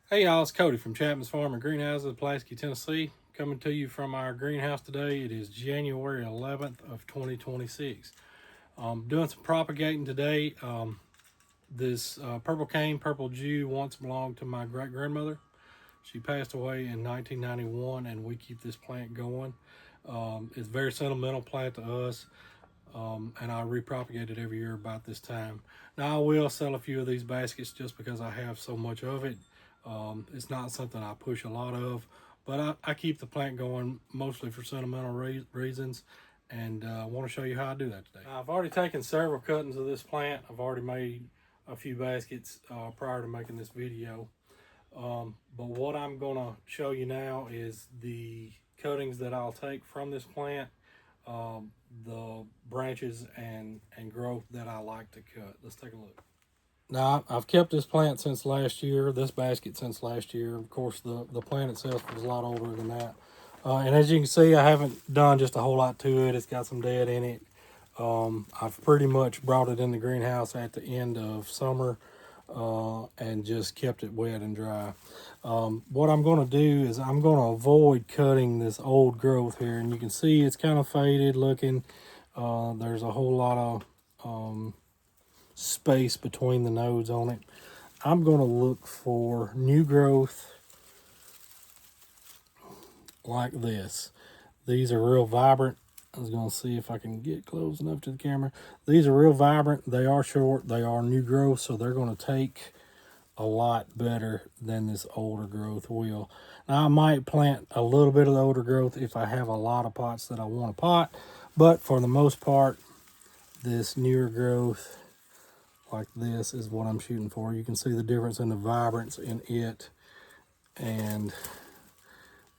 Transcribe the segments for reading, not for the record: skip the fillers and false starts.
Hey y'all, it's Cody from Chapman's Farm and Greenhouses of Pulaski, Tennessee. Coming to you from our greenhouse today. It is January 11th of 2026. Doing some propagating today. This purple cane, purple Jew, once belonged to my great-grandmother. She passed away in 1991 and we keep this plant going. It's a very sentimental plant to us. And I repropagate it every year about this time. Now I will sell a few of these baskets just because I have so much of it. It's not something I push a lot of, but I keep the plant going mostly for sentimental reasons, and I want to show you how I do that today. Now, I've already taken several cuttings of this plant. I've already made a few baskets prior to making this video. But what I'm going to show you now is the cuttings that I'll take from this plant, the branches and growth that I like to cut. Let's take a look. Now, I've kept this plant since last year, this basket since last year. Of course, the plant itself was a lot older than that. And as you can see, I haven't done just a whole lot to it. It's got some dead in it. I've pretty much brought it in the greenhouse at the end of summer and just kept it wet and dry. What I'm going to do is I'm going to avoid cutting this old growth here. And you can see it's kind of faded looking. There's a whole lot of space between the nodes on it. I'm going to look for new growth like this. These are real vibrant. I was going to see if I can get close enough to the camera. These are real vibrant. They are short. They are new growth, so they're going to take a lot better than this older growth will. Now, I might plant a little bit of the older growth if I have a lot of pots that I want to pot, but for the most part, this newer growth like this is what I'm shooting for. You can see the difference in the vibrance in it and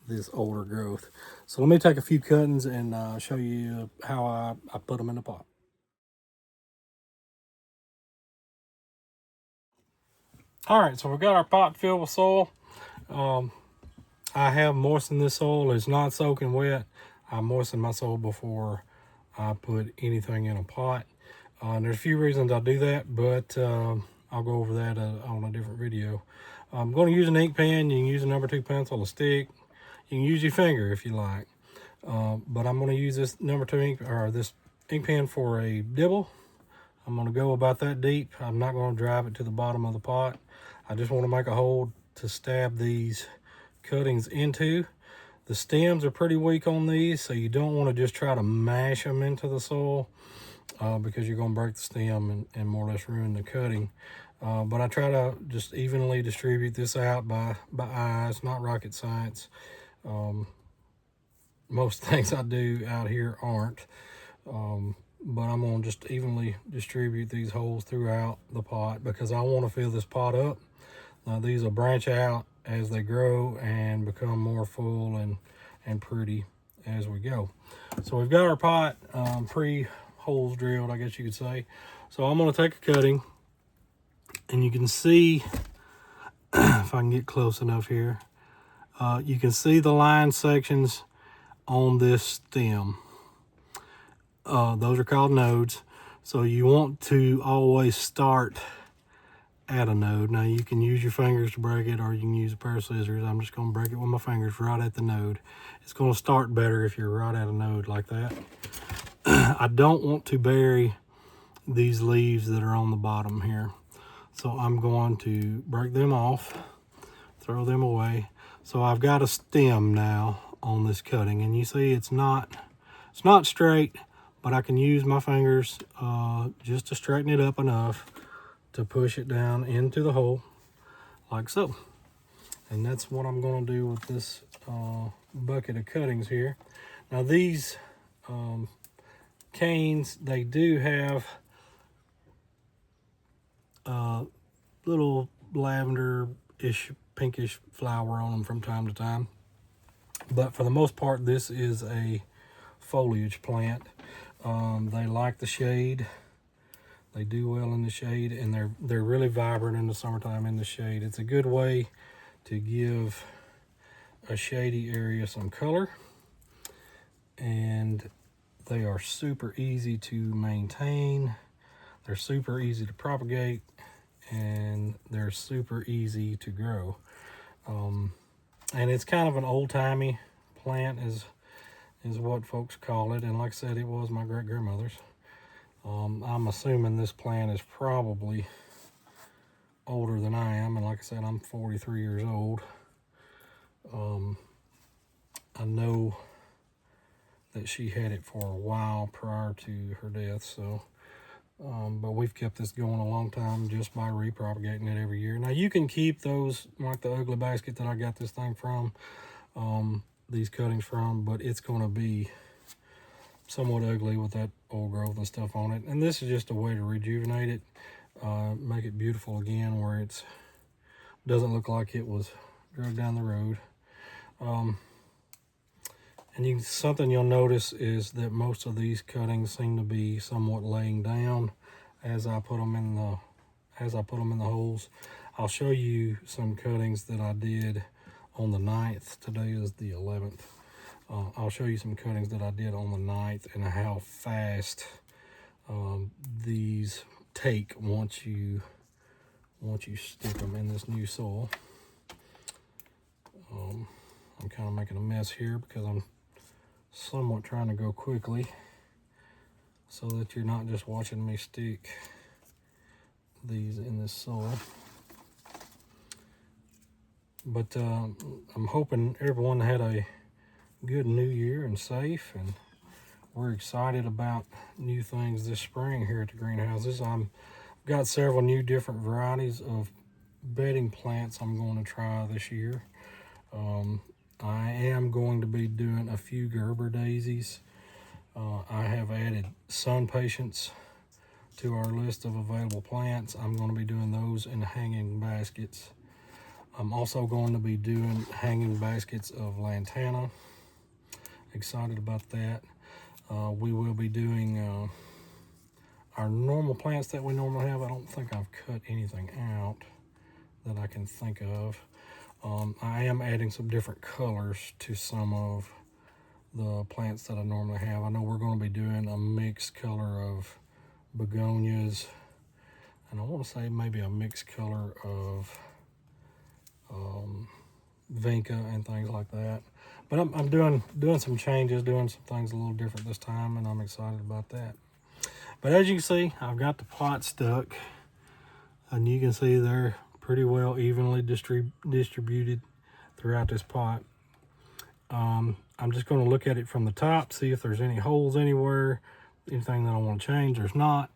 this older growth. So let me take a few cuttings and show you how I put them in the pot. All right, so we've got our pot filled with soil. I have moistened this soil. It's not soaking wet. I moisten my soil before I put anything in a pot. There's a few reasons I do that, but I'll go over that on a different video. I'm going to use an ink pen. You can use a number 2 pencil, a stick. You can use your finger if you like. But I'm going to use this number 2 ink, or this ink pen for a dibble. I'm going to go about that deep. I'm not going to drive it to the bottom of the pot. I just want to make a hole to stab these cuttings into. The stems are pretty weak on these, so you don't want to just try to mash them into the soil because you're going to break the stem and more or less ruin the cutting. But I try to just evenly distribute this out by eye. It's not rocket science. Most things I do out here aren't. But I'm going to just evenly distribute these holes throughout the pot because I want to fill this pot up. Now these will branch out as they grow and become more full and pretty as we go. So we've got our pot pre-holes drilled, I guess you could say. So I'm going to take a cutting, and you can see, if I can get close enough here, you can see the line sections on this stem. Those are called nodes. So you want to always start at a node. Now you can use your fingers to break it, or you can use a pair of scissors. I'm just going to break it with my fingers right at the node. It's going to start better if you're right at a node like that. I don't want to bury these leaves that are on the bottom here. So I'm going to break them off, throw them away. So I've got a stem now on this cutting, and you see it's not straight, but I can use my fingers just to straighten it up enough to push it down into the hole like so. And that's what I'm going to do with this bucket of cuttings here. Now these canes, they do have little lavender-ish, pinkish flower on them from time to time. But for the most part, this is a foliage plant. They like the shade. They do well in the shade, and they're really vibrant in the summertime in the shade. It's a good way to give a shady area some color, and they are super easy to maintain. They're super easy to propagate, and they're super easy to grow. And it's kind of an old-timey plant is what folks call it. And like I said, it was my great-grandmother's. I'm assuming this plant is probably older than I am. And like I said, I'm 43 years old. I know that she had it for a while prior to her death, so but we've kept this going a long time just by repropagating it every year. Now you can keep those, like the ugly basket that I got this thing from, these cuttings from, but it's going to be somewhat ugly with that old growth and stuff on it. And this is just a way to rejuvenate it, make it beautiful again, where it's doesn't look like it was dragged down the road. And something you'll notice is that most of these cuttings seem to be somewhat laying down as I put them in the holes. I'll show you some cuttings that I did on the 9th. Today is the 11th. I'll show you some cuttings that I did on the 9th and how fast these take once you stick them in this new soil. I'm kind of making a mess here because I'm somewhat trying to go quickly so that you're not just watching me stick these in this soil. But I'm hoping everyone had a good new year and safe, and we're excited about new things this spring here at the greenhouses. I've got several new different varieties of bedding plants I'm going to try this year. I am going to be doing a few Gerber daisies. I have added sun patience to our list of available plants. I'm going to be doing those in hanging baskets. I'm also going to be doing hanging baskets of lantana. Excited about that. We will be doing our normal plants that we normally have. I don't think I've cut anything out that I can think of. I am adding some different colors to some of the plants that I normally have. I know we're going to be doing a mixed color of begonias, and I want to say maybe a mixed color of vinca and things like that. But I'm doing some changes, doing some things a little different this time, and I'm excited about that. But as you can see, I've got the pot stuck, and you can see they're pretty well evenly distributed throughout this pot. I'm just going to look at it from the top, see if there's any holes anywhere, anything that I want to change. There's not.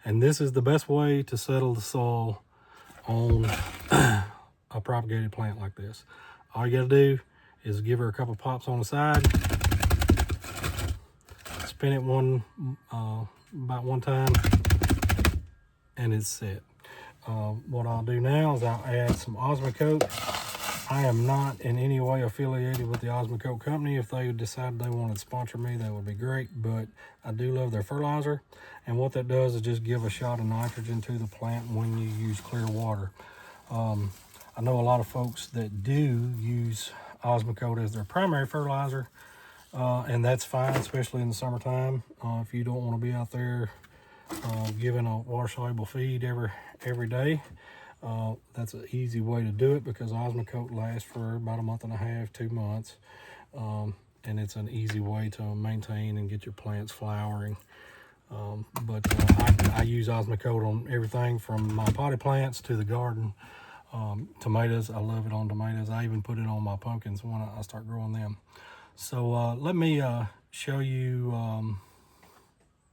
And this is the best way to settle the soil on a propagated plant like this. All you got to do is give her a couple pops on the side, spin it about one time, and it's set. What I'll do now is I'll add some Osmocote. I am not in any way affiliated with the Osmocote company. If they decided they wanted to sponsor me, that would be great, but I do love their fertilizer. And what that does is just give a shot of nitrogen to the plant when you use clear water. I know a lot of folks that do use Osmocote as their primary fertilizer, and that's fine, especially in the summertime. If you don't want to be out there giving a water-soluble feed every day, that's an easy way to do it, because Osmocote lasts for about a month and a half, 2 months, and it's an easy way to maintain and get your plants flowering. I use Osmocote on everything from my potted plants to the garden. Tomatoes, I love it on tomatoes. I even put it on my pumpkins when I start growing them. So let me show you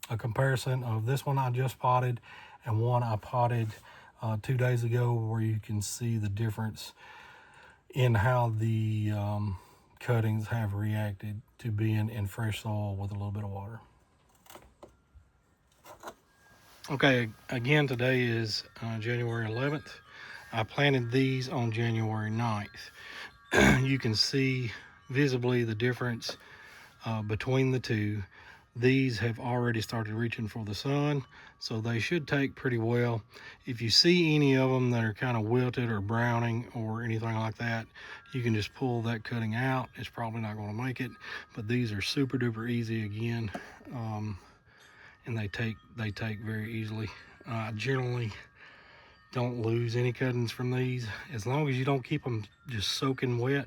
a comparison of this one I just potted and one I potted 2 days ago, where you can see the difference in how the cuttings have reacted to being in fresh soil with a little bit of water. Okay, again, today is January 11th. I planted these on January 9th. You can see visibly the difference between the two. These have already started reaching for the sun, so they should take pretty well. If you see any of them that are kind of wilted or browning or anything like that, you can just pull that cutting out. It's probably not going to make it, but these are super duper easy again, and they take very easily. Generally don't lose any cuttings from these, as long as you don't keep them just soaking wet.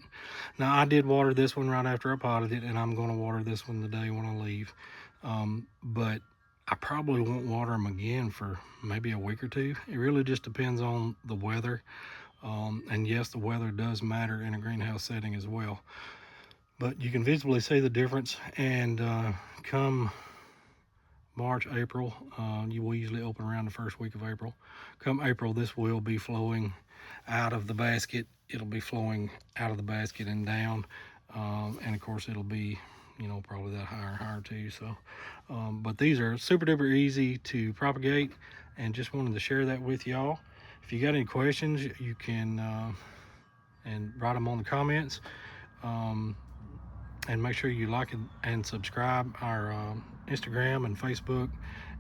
Now, I did water this one right after I potted it, and I'm going to water this one today when I leave. But I probably won't water them again for maybe a week or two. It really just depends on the weather. And yes, the weather does matter in a greenhouse setting as well. But you can visibly see the difference. And come March, April, we usually open around the first week of April. Come April, this will be flowing out of the basket. It'll be flowing out of the basket and down. And of course, it'll be, probably that higher and higher too. So, but these are super duper easy to propagate, and just wanted to share that with y'all. If you got any questions, you can and write them on the comments. And make sure you like and subscribe our Instagram and Facebook,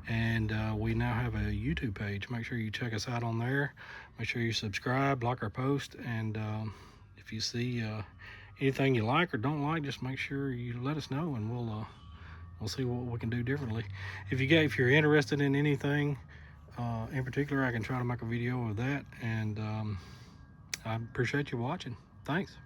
and we now have a YouTube page. Make sure you check us out on there. Make sure you subscribe, like our post, and if you see anything you like or don't like, just make sure you let us know, and we'll see what we can do differently. If you're interested in anything in particular, I can try to make a video of that. And I appreciate you watching. Thanks.